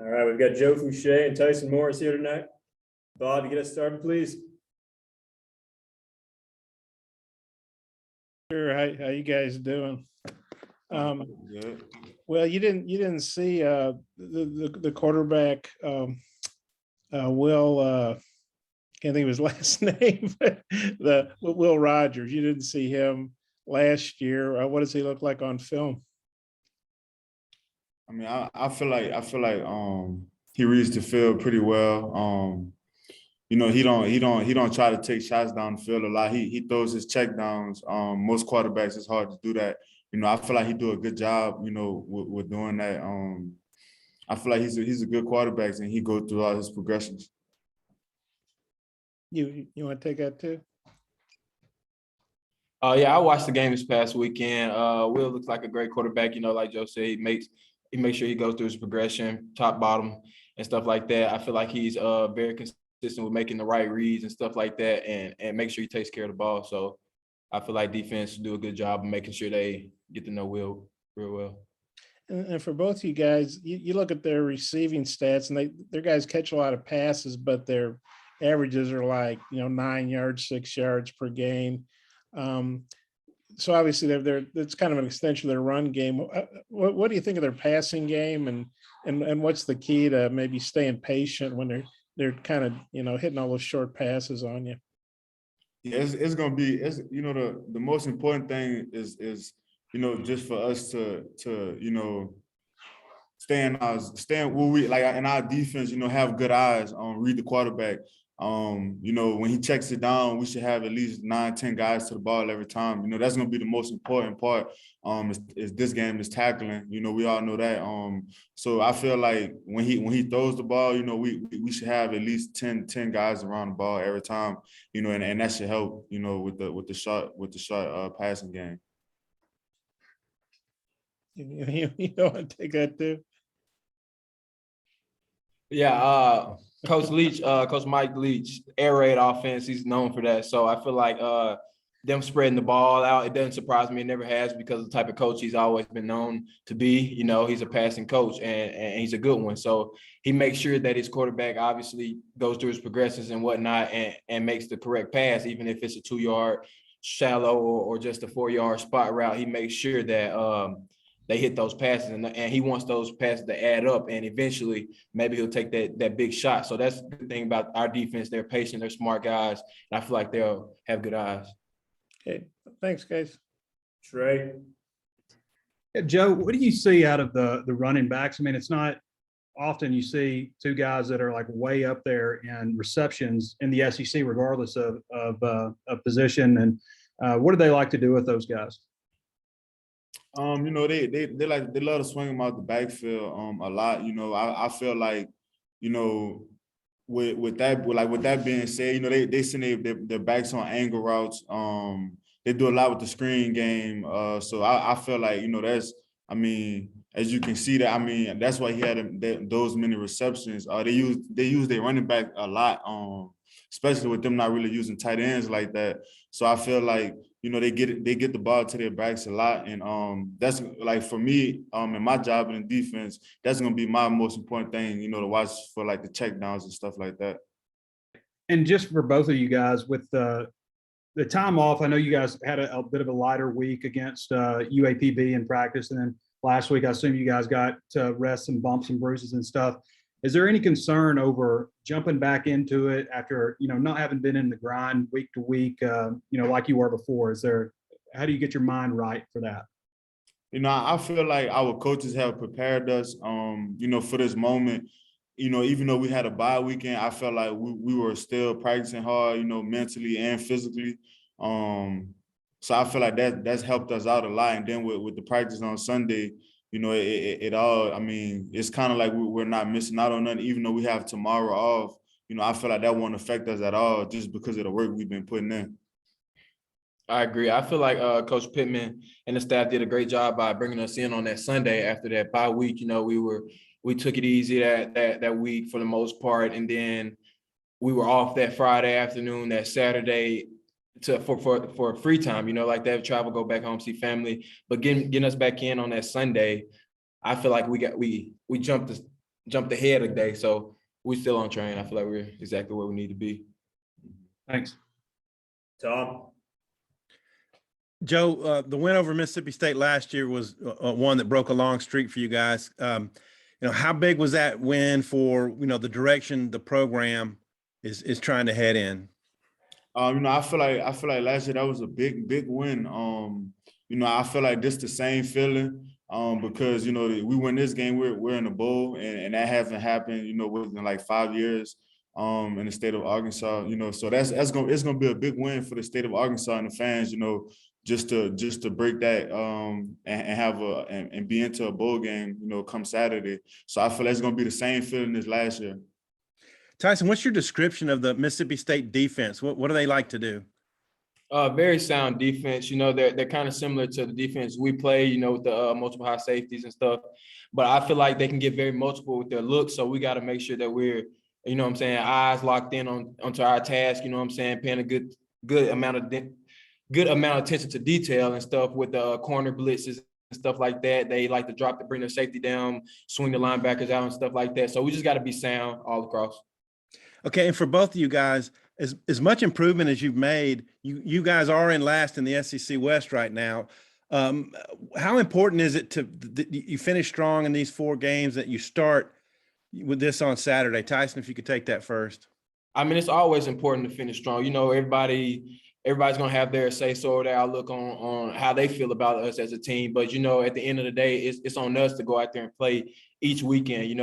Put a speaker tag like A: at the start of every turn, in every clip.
A: All right, we've got Joe Foucha and Tyson Morris here tonight. Bob, you get us started, please.
B: Sure. How you guys doing?
C: Good.
B: Well, you didn't see the quarterback Will can't think of his last name, but the Will Rogers. You didn't see him last year. What does he look like on film?
C: I mean, I feel like he reads the field pretty well. He don't try to take shots down the field a lot. He throws his check downs. Most quarterbacks, it's hard to do that. I feel like he do a good job, with doing that. I feel like he's a good quarterback, and he goes through all his progressions.
B: You want to take that too?
D: Yeah, I watched the game this past weekend. Will looks like a great quarterback. Like Joe said, he makes sure he goes through his progression, top, bottom, and stuff like that. I feel like he's very consistent with making the right reads and stuff like that, and make sure he takes care of the ball. So I feel like defense do a good job of making sure they get to know Will real well.
B: And for both of you guys, you look at their receiving stats, and their guys catch a lot of passes, but their averages are like 9 yards, 6 yards per game. So obviously it's kind of an extension of their run game. What do you think of their passing game, and what's the key to maybe staying patient when they're kind of hitting all those short passes on you?
C: Yeah, it's gonna be the most important thing is just for us to stay in we like in our defense, have good eyes on read the quarterback. When he checks it down, we should have at least 9-10 guys to the ball every time. That's gonna be the most important part. Is this game is tackling. We all know that. So I feel like when he throws the ball, we should have at least 10 guys around the ball every time. And that should help. With the short passing game.
B: You don't want to take that too?
D: Yeah, Coach Leach, Coach Mike Leach, air raid offense, he's known for that. So I feel like them spreading the ball out, it doesn't surprise me. It never has, because of the type of coach he's always been known to be. He's a passing coach, and he's a good one. So he makes sure that his quarterback obviously goes through his progressions and whatnot, and makes the correct pass, even if it's a 2-yard shallow or just a 4-yard spot route. He makes sure that they hit those passes, and he wants those passes to add up, and eventually maybe he'll take that big shot. So that's the thing about our defense. They're patient, they're smart guys, and I feel like they'll have good eyes.
B: Okay, thanks, guys.
A: Trey.
E: Yeah, Joe, what do you see out of the running backs? I mean, it's not often you see two guys that are like way up there in receptions in the SEC, regardless of position. And what do they like to do with those guys?
C: They love to swing them out the backfield a lot. I feel like, with that being said, they send their backs on angle routes. They do a lot with the screen game. So I feel like, as you can see that, that's why he had those many receptions. They use their running back a lot, especially with them not really using tight ends like that. So I feel like, they get the ball to their backs a lot. And that's like, for me, in my job in the defense, that's going to be my most important thing, to watch for like the check downs and stuff like that.
E: And just for both of you guys, with the time off, I know you guys had a bit of a lighter week against UAPB in practice. And then last week, I assume you guys got to rest some bumps and bruises and stuff. Is there any concern over jumping back into it after, not having been in the grind week to week, like you were before? How do you get your mind right for that?
C: I feel like our coaches have prepared us, for this moment. Even though we had a bye weekend, I felt like we were still practicing hard, mentally and physically. So I feel like that's helped us out a lot. And then with the practice on Sunday, it all, it's kind of like we're not missing out on nothing, even though we have tomorrow off. I feel like that won't affect us at all just because of the work we've been putting in.
D: I agree. I feel like Coach Pittman and the staff did a great job by bringing us in on that Sunday after that bye week. We took it easy that week for the most part, and then we were off that Friday afternoon, that Saturday for free time. Like that, travel, go back home, see family. But getting us back in on that Sunday, I feel like we jumped jumped ahead a day. So we're still on train. I feel like we're exactly where we need to be.
E: Thanks.
A: Tom?
F: Joe, the win over Mississippi State last year was one that broke a long streak for you guys. How big was that win for, the direction the program is trying to head in?
C: I feel like last year that was a big win. I feel like this the same feeling. Because we win this game, we're in the bowl, and that hasn't happened, within like 5 years. In the state of Arkansas, so it's gonna be a big win for the state of Arkansas and the fans, just to break that and be into a bowl game, come Saturday. So I feel like it's gonna be the same feeling as last year.
F: Tyson, what's your description of the Mississippi State defense? What do they like to do?
D: Very sound defense. They're kind of similar to the defense we play, with the multiple high safeties and stuff. But I feel like they can get very multiple with their looks. So we got to make sure that we're, eyes locked in onto our task. Paying a good amount of attention to detail and stuff with the corner blitzes and stuff like that. They like to drop to bring their safety down, swing the linebackers out and stuff like that. So we just got to be sound all across.
F: Okay, and for both of you guys, as much improvement as you've made, you guys are in last in the SEC West right now. How important is it that you finish strong in these 4 games, that you start with this on Saturday? Tyson, if you could take that first.
D: I mean, it's always important to finish strong. Everybody's going to have their say-so or their outlook on how they feel about us as a team. But, at the end of the day, it's on us to go out there and play each weekend,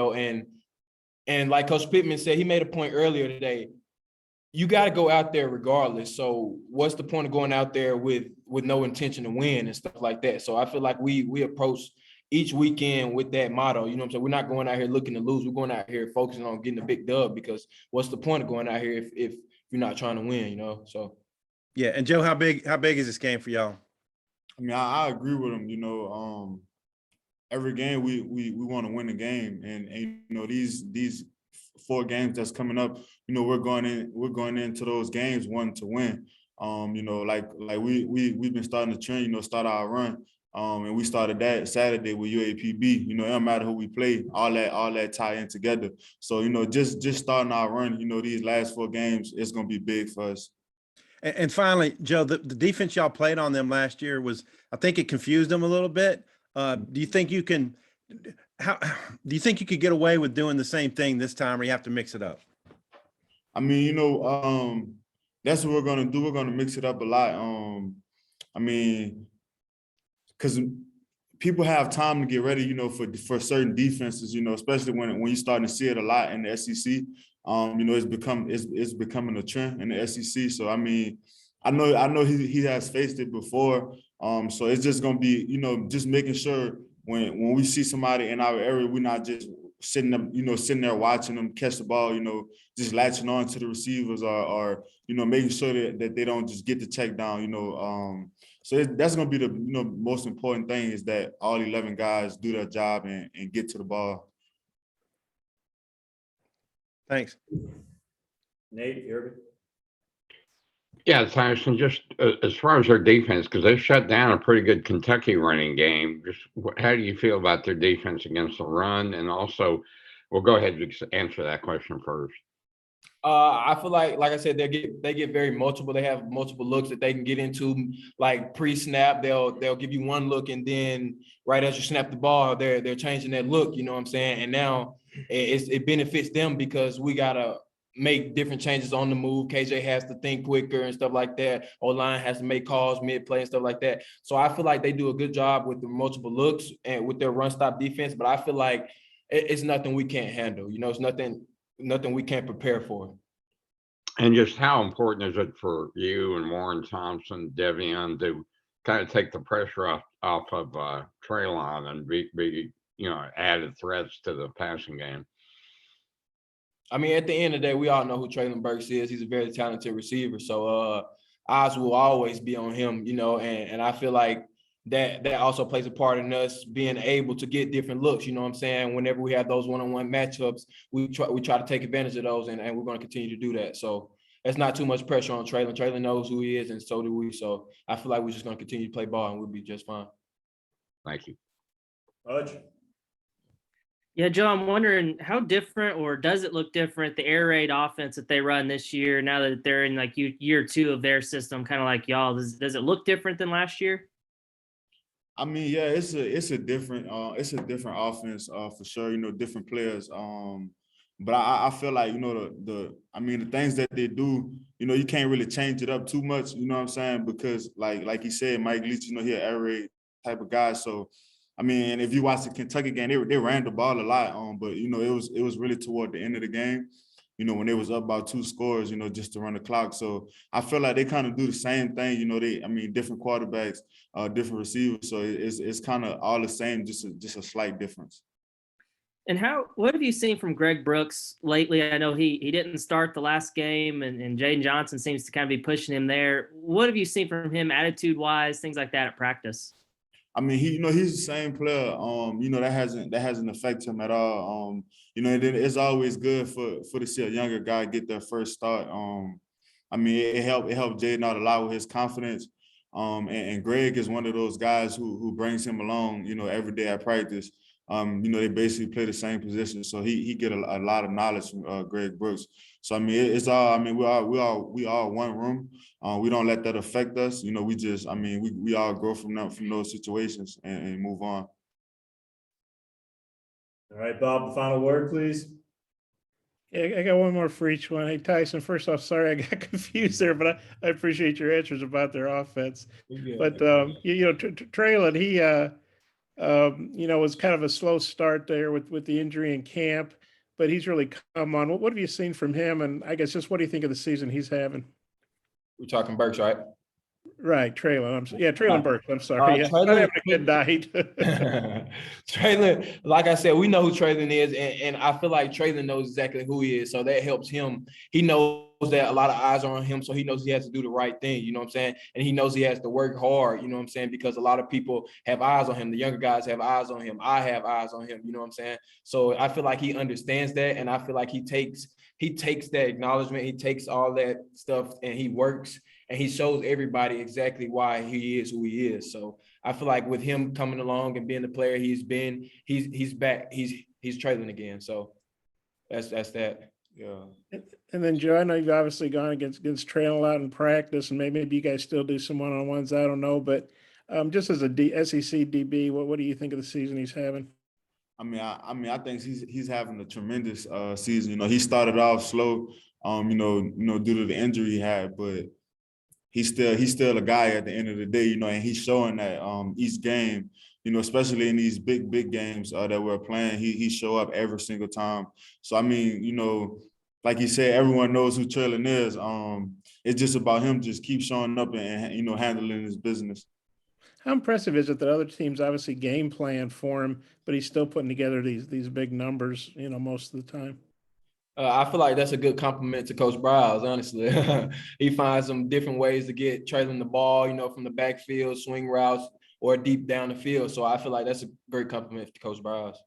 D: and like Coach Pittman said, he made a point earlier today. You got to go out there regardless. So what's the point of going out there with no intention to win and stuff like that? So I feel like we approach each weekend with that motto. We're not going out here looking to lose. We're going out here focusing on getting a big dub, because what's the point of going out here if you're not trying to win, So
F: yeah. And Joe, how big is this game for y'all?
C: I mean, I agree with him. Every game we want to win the game, and these 4 games that's coming up, we're going into those games wanting to win. Like we've been starting to train, start our run. And we started that Saturday with UAPB. It don't matter who we play, all that tie in together. So, just starting our run, these last 4 games, it's gonna be big for us.
F: And finally, Joe, the defense y'all played on them last year I think it confused them a little bit. Do you think you can get away with doing the same thing this time, or you have to mix it up?
C: I mean, that's what we're gonna do. We're gonna mix it up a lot. Because people have time to get ready, for certain defenses, especially when you're starting to see it a lot in the SEC. It's becoming a trend in the SEC. So I mean, I know he has faced it before. So it's just gonna be, just making sure when we see somebody in our area, we're not just sitting there watching them catch the ball, just latching on to the receivers or making sure that they don't just get the check down, So that's going to be the most important thing, is that all 11 guys do their job and get to the ball.
F: Thanks.
A: Nate, Irvin?
G: Yeah, Tyson, just as far as their defense, because they shut down a pretty good Kentucky running game. Just how do you feel about their defense against the run? And also, well, go ahead and answer that question first.
D: I feel like I said, they get very multiple. They have multiple looks that they can get into. Like pre-snap, they'll give you one look, and then right as you snap the ball, they're changing that look. You know what I'm saying? And now it benefits them, because we gotta make different changes on the move. KJ has to think quicker and stuff like that. O-line has to make calls mid-play and stuff like that. So I feel like they do a good job with the multiple looks and with their run-stop defense. But I feel like it's nothing we can't handle. It's nothing we can't prepare for.
G: And just how important is it for you and Warren Thompson, Devion, to kind of take the pressure off of Traylon and be added threats to the passing game?
D: I mean, at the end of the day, we all know who Traylon Burks is. He's a very talented receiver. So eyes will always be on him, and I feel like that also plays a part in us being able to get different looks. You know what I'm saying? Whenever we have those one-on-one matchups, we try to take advantage of those, and we're going to continue to do that. So it's not too much pressure on Traylon. Traylon knows who he is, and so do we. So I feel like we're just going to continue to play ball, and we'll be just fine.
G: Thank you.
A: Hutch?
H: Yeah, Joe, I'm wondering how different, or does it look different, the air raid offense that they run this year, now that they're in like year 2 of their system, kind of like y'all? Does it look different than last year?
C: I mean, yeah, it's a different offense for sure. You know, different players. But I feel like, you know, the things that they do, you know, you can't really change it up too much. You know what I'm saying? Because like he said, Mike Leach, you know, he an air raid type of guy. So I mean, and if you watch the Kentucky game, they ran the ball a lot. But you know, it was really toward the end of the game. You know, when they was up about 2 scores, you know, just to run the clock. So I feel like they kind of do the same thing. You know, different quarterbacks, different receivers. So it's kind of all the same, just a slight difference.
H: And what have you seen from Greg Brooks lately? I know he didn't start the last game, and Jaden Johnson seems to kind of be pushing him there. What have you seen from him attitude-wise, things like that at practice?
C: I mean, he's the same player. You know, that hasn't affected him at all. You know, and then it's always good for to see a younger guy get their first start. I mean, it helped Jaden out a lot with his confidence. And Greg is one of those guys who brings him along, you know, every day at practice. You know, they basically play the same position, so he get a lot of knowledge from Greg Brooks. So I mean, it's all. I mean, we all one room. We don't let that affect us. You know, we all grow from those situations and move on.
A: All right, Bob, the final word, please.
B: Yeah, I got one more for each one. Hey, Tyson, first off, sorry I got confused there, but I appreciate your answers about their offense. But you know, Traylon, he you know, was kind of a slow start there with the injury in camp, but he's really come on. What have you seen from him? And I guess just what do you think of the season he's having?
D: We're talking Burks, right?
B: Right, Traylon. Traylon Burks. I'm sorry. Yeah,
D: Traylon-
B: not having a good night.
D: Traylon, like I said, we know who Traylon is, and I feel like Traylon knows exactly who he is, so that helps him. He knows that a lot of eyes are on him, so he knows he has to do the right thing, you know what I'm saying? And he knows he has to work hard, you know what I'm saying? Because a lot of people have eyes on him. The younger guys have eyes on him. I have eyes on him, you know what I'm saying? So I feel like he understands that, and I feel like he takes that acknowledgement, he takes all that stuff, and he works, and he shows everybody exactly why he is who he is. So I feel like with him coming along and being the player he's been, he's back. He's Traylon again. So that's that. Yeah.
B: And then Joe, I know you've obviously gone against Traylon a lot in practice, and maybe you guys still do some one-on-ones. I don't know, but just as a SEC DB, what do you think of the season he's having?
C: I think he's having a tremendous season. You know, he started off slow, you know, due to the injury he had, but he's still a guy at the end of the day, you know, and he's showing that each game, you know, especially in these big games that we're playing, he show up every single time. So I mean, you know, like you said, everyone knows who Traylon is. It's just about him just keep showing up and you know, handling his business.
B: How impressive is it that other teams obviously game plan for him, but he's still putting together these big numbers, you know, most of the time?
D: I feel like that's a good compliment to Coach Browse, honestly. He finds some different ways to get Traylon the ball, you know, from the backfield, swing routes, or deep down the field. So I feel like that's a great compliment to Coach Browse.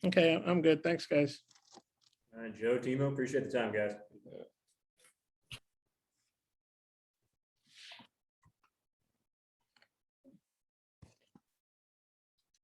B: Okay, I'm good. Thanks, guys.
A: All right, Joe, Timo, appreciate the time, guys.